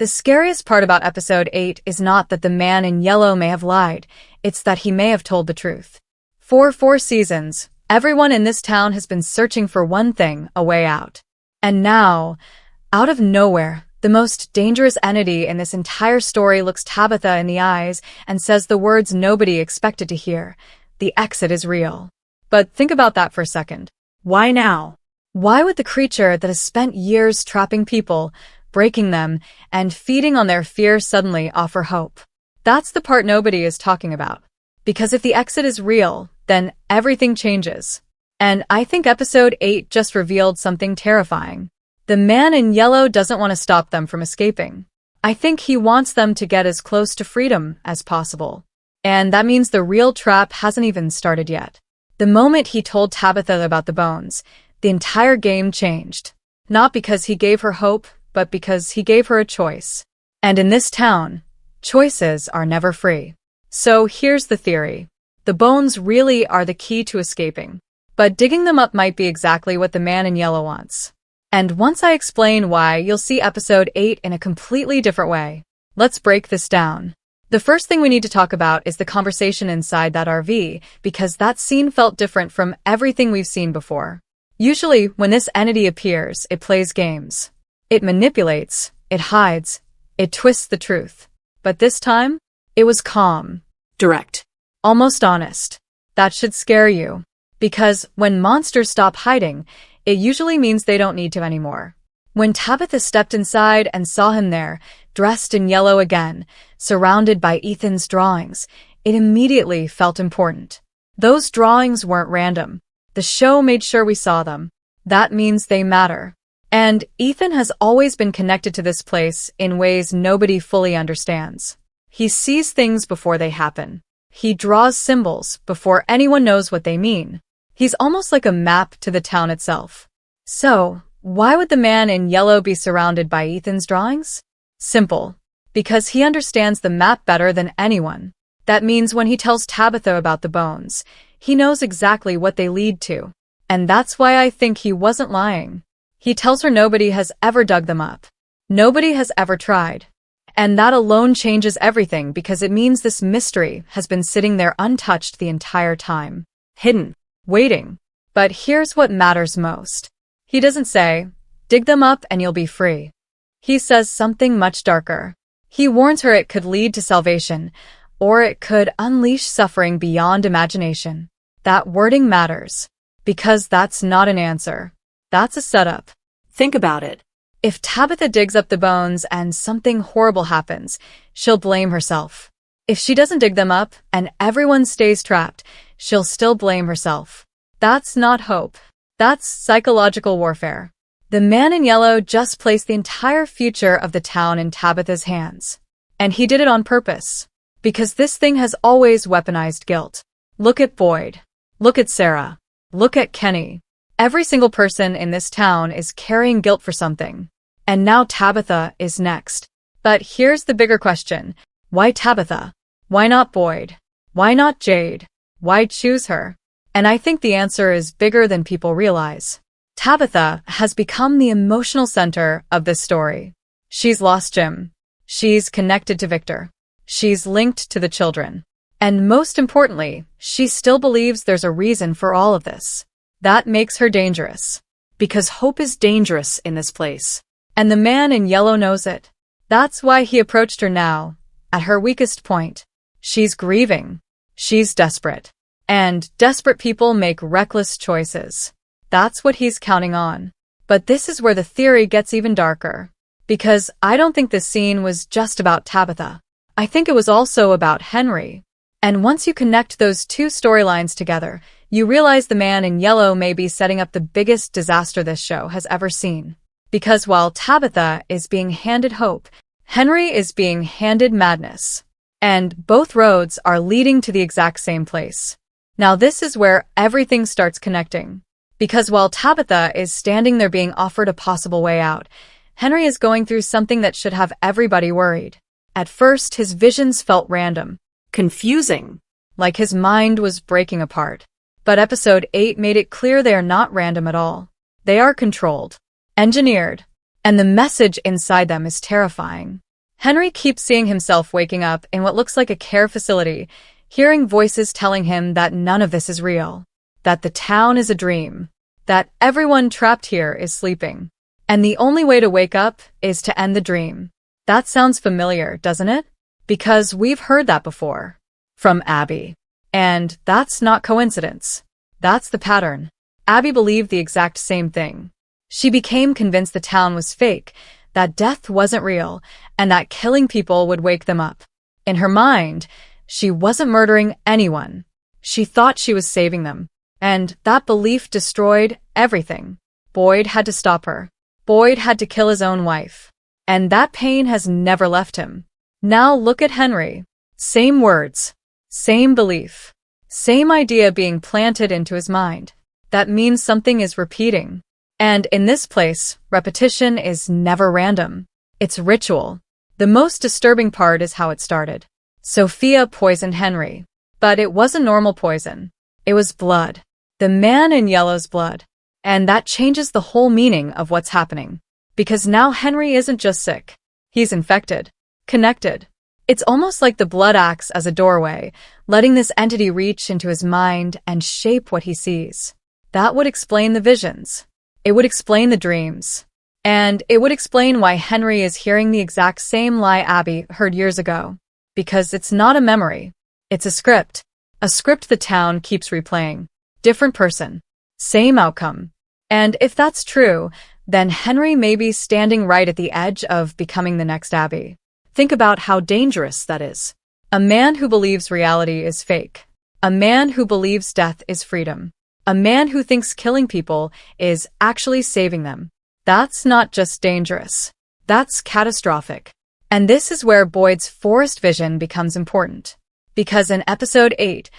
The scariest part about episode 8 is not that the man in yellow may have lied, it's that he may have told the truth. For 4 seasons, everyone in this town has been searching for one thing, a way out. And now, out of nowhere, the most dangerous entity in this entire story looks Tabitha in the eyes and says the words nobody expected to hear. The exit is real. But think about that for a second. Why now? Why would the creature that has spent years trapping people, breaking them, and feeding on their fear suddenly offer hope? That's the part nobody is talking about. Because if the exit is real, then everything changes. And I think episode 8 just revealed something terrifying. The man in yellow doesn't want to stop them from escaping. I think he wants them to get as close to freedom as possible. And that means the real trap hasn't even started yet. The moment he told Tabitha about the bones, the entire game changed. Not because he gave her hope, but because he gave her a choice. And in this town, choices are never free. So here's the theory. The bones really are the key to escaping. But digging them up might be exactly what the man in yellow wants. And once I explain why, you'll see episode 8 in a completely different way. Let's break this down. The first thing we need to talk about is the conversation inside that RV, because that scene felt different from everything we've seen before. Usually, when this entity appears, it plays games. It manipulates, it hides, it twists the truth. But this time, it was calm, direct, almost honest. That should scare you. Because when monsters stop hiding, it usually means they don't need to anymore. When Tabitha stepped inside and saw him there, dressed in yellow again, surrounded by Ethan's drawings, it immediately felt important. Those drawings weren't random. The show made sure we saw them. That means they matter. And Ethan has always been connected to this place in ways nobody fully understands. He sees things before they happen. He draws symbols before anyone knows what they mean. He's almost like a map to the town itself. So, why would the man in yellow be surrounded by Ethan's drawings? Simple. Because he understands the map better than anyone. That means when he tells Tabitha about the bones, he knows exactly what they lead to. And that's why I think he wasn't lying. He tells her nobody has ever dug them up. Nobody has ever tried. And that alone changes everything because it means this mystery has been sitting there untouched the entire time. Hidden. Waiting. But here's what matters most. He doesn't say, dig them up and you'll be free. He says something much darker. He warns her it could lead to salvation, or it could unleash suffering beyond imagination. That wording matters. Because that's not an answer. That's a setup. Think about it. If Tabitha digs up the bones and something horrible happens, she'll blame herself. If she doesn't dig them up and everyone stays trapped, she'll still blame herself. That's not hope. That's psychological warfare. The man in yellow just placed the entire future of the town in Tabitha's hands. And he did it on purpose. Because this thing has always weaponized guilt. Look at Boyd. Look at Sarah. Look at Kenny. Every single person in this town is carrying guilt for something. And now Tabitha is next. But here's the bigger question. Why Tabitha? Why not Boyd? Why not Jade? Why choose her? And I think the answer is bigger than people realize. Tabitha has become the emotional center of this story. She's lost Jim. She's connected to Victor. She's linked to the children. And most importantly, she still believes there's a reason for all of this. That makes her dangerous. Because hope is dangerous in this place. And the man in yellow knows it. That's why he approached her now, at her weakest point. She's grieving. She's desperate. And desperate people make reckless choices. That's what he's counting on. But this is where the theory gets even darker. Because I don't think this scene was just about Tabitha. I think it was also about Henry. And once you connect those two storylines together, you realize the man in yellow may be setting up the biggest disaster this show has ever seen. Because while Tabitha is being handed hope, Henry is being handed madness. And both roads are leading to the exact same place. Now this is where everything starts connecting. Because while Tabitha is standing there being offered a possible way out, Henry is going through something that should have everybody worried. At first, his visions felt random. Confusing. Like his mind was breaking apart. But episode 8 made it clear they are not random at all. They are controlled. Engineered. And the message inside them is terrifying. Henry keeps seeing himself waking up in what looks like a care facility, hearing voices telling him that none of this is real, that the town is a dream, that everyone trapped here is sleeping, and the only way to wake up is to end the dream. That sounds familiar, doesn't it? Because we've heard that before. From Abby. And that's not coincidence. That's the pattern. Abby believed the exact same thing. She became convinced the town was fake, that death wasn't real, and that killing people would wake them up. In her mind, she wasn't murdering anyone. She thought she was saving them. And that belief destroyed everything. Boyd had to stop her. Boyd had to kill his own wife. And that pain has never left him. Now look at Henry. Same words. Same belief. Same idea being planted into his mind. That means something is repeating. And in this place, repetition is never random. It's ritual. The most disturbing part is how it started. Sophia poisoned Henry. But it wasn't normal poison. It was blood. The man in yellow's blood. And that changes the whole meaning of what's happening. Because now Henry isn't just sick. He's infected. Connected. It's almost like the blood acts as a doorway, letting this entity reach into his mind and shape what he sees. That would explain the visions. It would explain the dreams. And it would explain why Henry is hearing the exact same lie Abby heard years ago. Because it's not a memory. It's a script. A script the town keeps replaying. Different person. Same outcome. And if that's true, then Henry may be standing right at the edge of becoming the next Abby. Think about how dangerous that is. A man who believes reality is fake. A man who believes death is freedom. A man who thinks killing people is actually saving them. That's not just dangerous. That's catastrophic. And this is where Boyd's forest vision becomes important. Because in episode 8,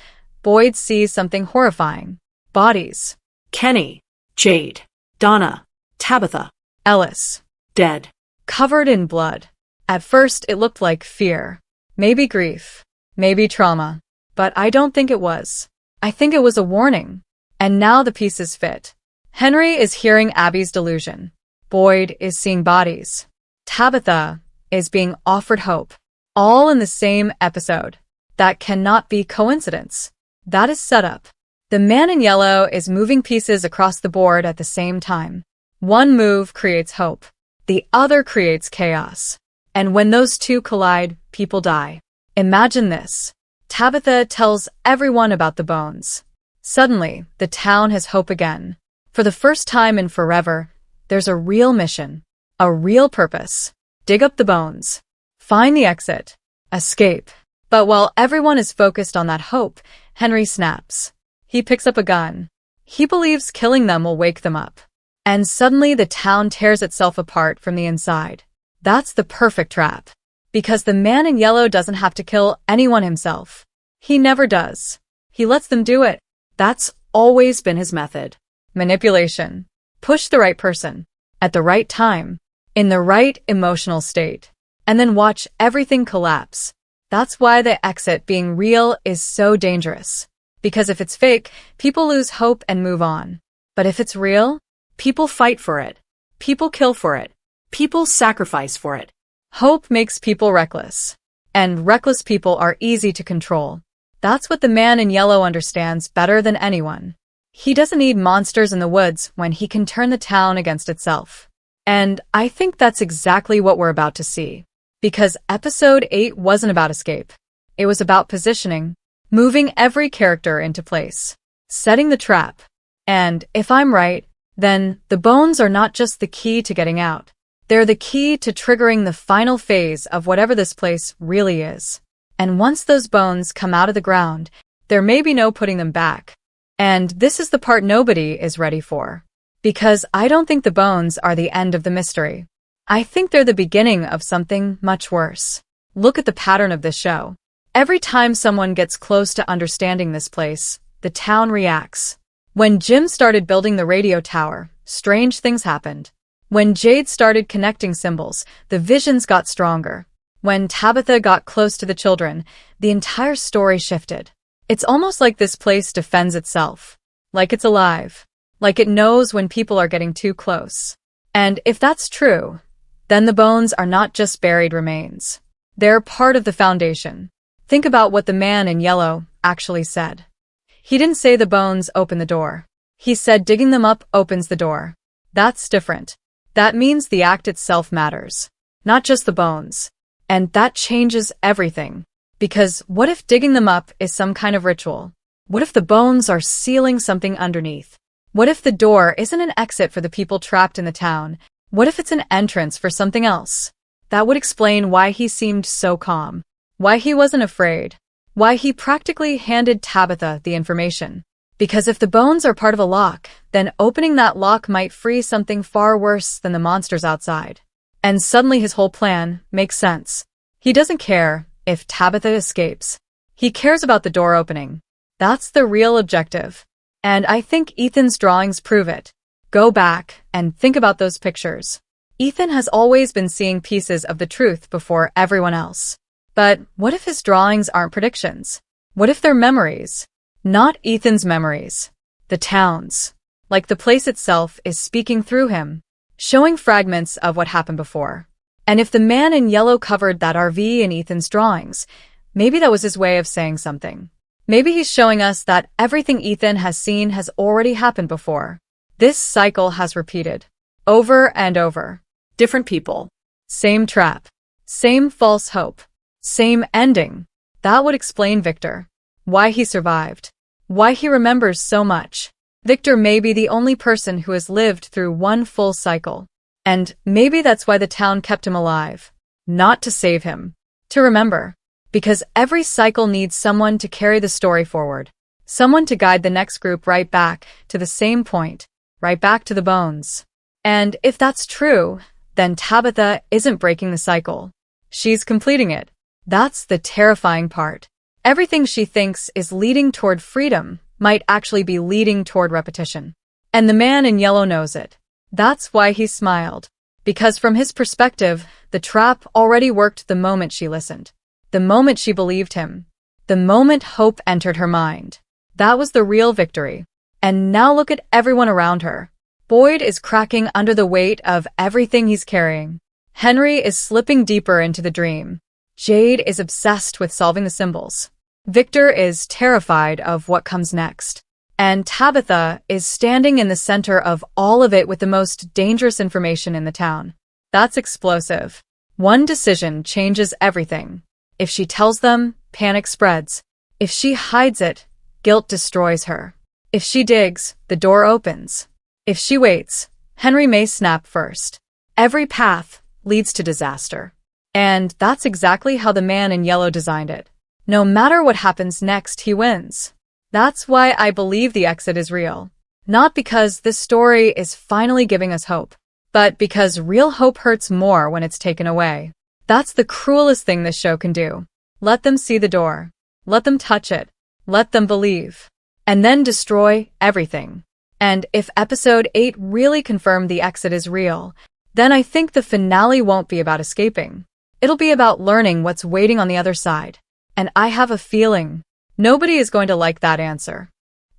Boyd sees something horrifying. Bodies. Kenny, Jade, Donna, Tabitha, Ellis. dead. Covered in blood. At first, it looked like fear. Maybe grief. Maybe trauma. But I don't think it was. I think it was a warning. And now the pieces fit. Henry is hearing Abby's delusion. Boyd is seeing bodies. Tabitha is being offered hope. All in the same episode. That cannot be coincidence. That is setup. The man in yellow is moving pieces across the board at the same time. One move creates hope. The other creates chaos. And when those two collide, people die. Imagine this. Tabitha tells everyone about the bones. Suddenly, the town has hope again. For the first time in forever, there's a real mission. A real purpose. Dig up the bones. Find the exit. Escape. But while everyone is focused on that hope, Henry snaps. He picks up a gun. He believes killing them will wake them up. And suddenly the town tears itself apart from the inside. That's the perfect trap. Because the man in yellow doesn't have to kill anyone himself. He never does. He lets them do it. That's always been his method. Manipulation. Push the right person. At the right time. In the right emotional state. And then watch everything collapse. That's why the exit being real is so dangerous. Because if it's fake, people lose hope and move on. But if it's real, people fight for it. People kill for it. People sacrifice for it. Hope makes people reckless. And reckless people are easy to control. That's what the man in yellow understands better than anyone. He doesn't need monsters in the woods when he can turn the town against itself. And I think that's exactly what we're about to see. Because episode 8 wasn't about escape. It was about positioning, moving every character into place, setting the trap. And if I'm right, then the bones are not just the key to getting out. They're the key to triggering the final phase of whatever this place really is. And once those bones come out of the ground, there may be no putting them back. And this is the part nobody is ready for. Because I don't think the bones are the end of the mystery. I think they're the beginning of something much worse. Look at the pattern of this show. Every time someone gets close to understanding this place, the town reacts. When Jim started building the radio tower, strange things happened. When Jade started connecting symbols, the visions got stronger. When Tabitha got close to the children, the entire story shifted. It's almost like this place defends itself. Like it's alive. Like it knows when people are getting too close. And if that's true, then the bones are not just buried remains. They're part of the foundation. Think about what the man in yellow actually said. He didn't say the bones open the door. He said digging them up opens the door. That's different. That means the act itself matters, not just the bones. And that changes everything. Because what if digging them up is some kind of ritual? What if the bones are sealing something underneath? What if the door isn't an exit for the people trapped in the town? What if it's an entrance for something else? That would explain why he seemed so calm, why he wasn't afraid, why he practically handed Tabitha the information. Because if the bones are part of a lock, then opening that lock might free something far worse than the monsters outside. And suddenly his whole plan makes sense. He doesn't care if Tabitha escapes. He cares about the door opening. That's the real objective. And I think Ethan's drawings prove it. Go back and think about those pictures. Ethan has always been seeing pieces of the truth before everyone else. But what if his drawings aren't predictions? What if they're memories? Not Ethan's memories. The town's. Like the place itself is speaking through him, showing fragments of what happened before. And if the man in yellow covered that RV in Ethan's drawings, maybe that was his way of saying something. Maybe he's showing us that everything Ethan has seen has already happened before. This cycle has repeated. Over and over. Different people. Same trap. Same false hope. Same ending. That would explain Victor. Why he survived. Why he remembers so much. Victor may be the only person who has lived through one full cycle. And maybe that's why the town kept him alive. Not to save him. To remember. Because every cycle needs someone to carry the story forward. Someone to guide the next group right back to the same point. Right back to the bones. And if that's true, then Tabitha isn't breaking the cycle. She's completing it. That's the terrifying part. Everything she thinks is leading toward freedom might actually be leading toward repetition. And the man in yellow knows it. That's why he smiled. Because from his perspective, the trap already worked the moment she listened. The moment she believed him. The moment hope entered her mind. That was the real victory. And now look at everyone around her. Boyd is cracking under the weight of everything he's carrying. Henry is slipping deeper into the dream. Jade is obsessed with solving the symbols. Victor is terrified of what comes next. And Tabitha is standing in the center of all of it with the most dangerous information in the town. That's explosive. One decision changes everything. If she tells them, panic spreads. If she hides it, guilt destroys her. If she digs, the door opens. If she waits, Henry may snap first. Every path leads to disaster. And that's exactly how the man in yellow designed it. No matter what happens next, he wins. That's why I believe the exit is real. Not because this story is finally giving us hope, but because real hope hurts more when it's taken away. That's the cruelest thing this show can do. Let them see the door. Let them touch it. Let them believe. And then destroy everything. And if episode 8 really confirmed the exit is real, then I think the finale won't be about escaping. It'll be about learning what's waiting on the other side. And I have a feeling nobody is going to like that answer.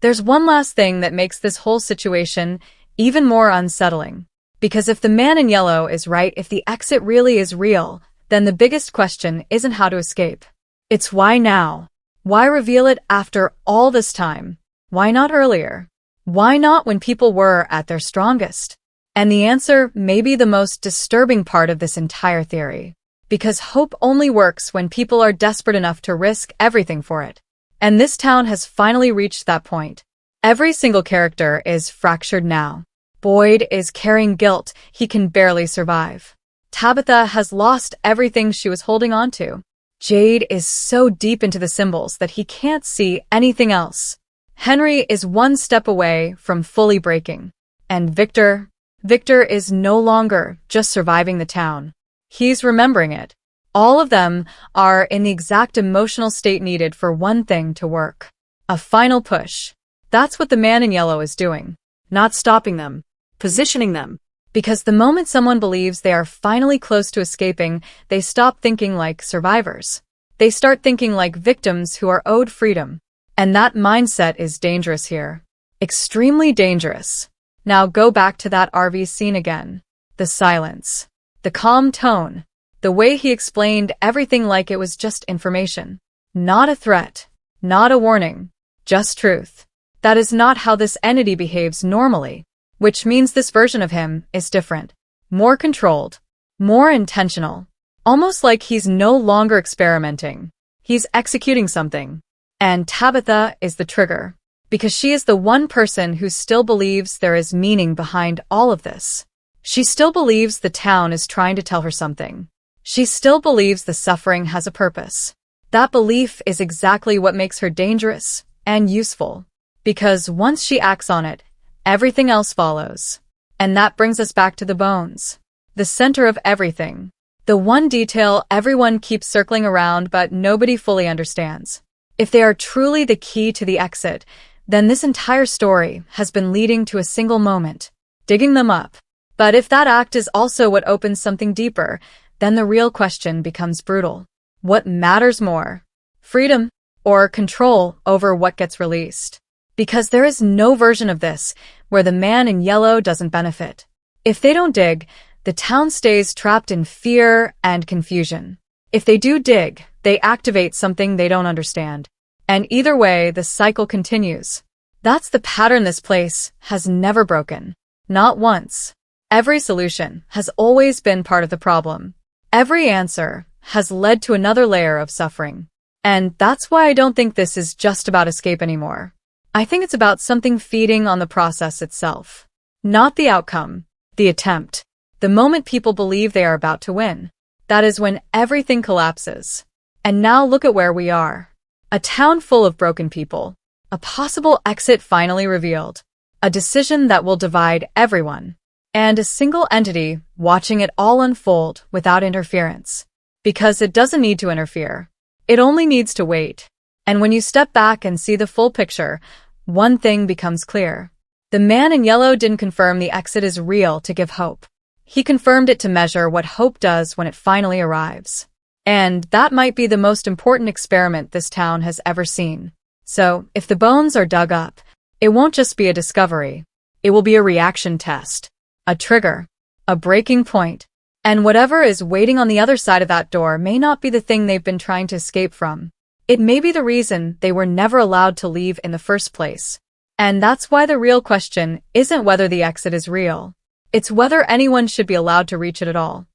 There's one last thing that makes this whole situation even more unsettling. Because if the man in yellow is right, if the exit really is real, then the biggest question isn't how to escape. It's why now? Why reveal it after all this time? Why not earlier? Why not when people were at their strongest? And the answer may be the most disturbing part of this entire theory. Because hope only works when people are desperate enough to risk everything for it. And this town has finally reached that point. Every single character is fractured now. Boyd is carrying guilt he can barely survive. Tabitha has lost everything she was holding on to. Jade is so deep into the symbols that he can't see anything else. Henry is one step away from fully breaking. And Victor is no longer just surviving the town. He's remembering it. All of them are in the exact emotional state needed for one thing to work. A final push. That's what the man in yellow is doing. Not stopping them. Positioning them. Because the moment someone believes they are finally close to escaping, they stop thinking like survivors. They start thinking like victims who are owed freedom. And that mindset is dangerous here. Extremely dangerous. Now go back to that RV scene again. The silence. The calm tone. The way he explained everything like it was just information. Not a threat. Not a warning. Just truth. That is not how this entity behaves normally. Which means this version of him is different. More controlled. More intentional. Almost like he's no longer experimenting. He's executing something. And Tabitha is the trigger. Because she is the one person who still believes there is meaning behind all of this. She still believes the town is trying to tell her something. She still believes the suffering has a purpose. That belief is exactly what makes her dangerous and useful. Because once she acts on it, everything else follows. And that brings us back to the bones. The center of everything. The one detail everyone keeps circling around but nobody fully understands. If they are truly the key to the exit, then this entire story has been leading to a single moment, digging them up. But if that act is also what opens something deeper, then the real question becomes brutal. What matters more? Freedom or control over what gets released? Because there is no version of this where the man in yellow doesn't benefit. If they don't dig, the town stays trapped in fear and confusion. If they do dig, they activate something they don't understand. And either way, the cycle continues. That's the pattern this place has never broken. Not once. Every solution has always been part of the problem. Every answer has led to another layer of suffering. And that's why I don't think this is just about escape anymore. I think it's about something feeding on the process itself. Not the outcome, the attempt. The moment people believe they are about to win, that is when everything collapses. And now look at where we are. A town full of broken people. A possible exit finally revealed. A decision that will divide everyone. And a single entity watching it all unfold without interference. Because it doesn't need to interfere. It only needs to wait. And when you step back and see the full picture, one thing becomes clear. The man in yellow didn't confirm the exit is real to give hope. He confirmed it to measure what hope does when it finally arrives. And that might be the most important experiment this town has ever seen. So, if the bones are dug up, it won't just be a discovery. It will be a reaction test. A trigger. A breaking point. And whatever is waiting on the other side of that door may not be the thing they've been trying to escape from. It may be the reason they were never allowed to leave in the first place. And that's why the real question isn't whether the exit is real. It's whether anyone should be allowed to reach it at all.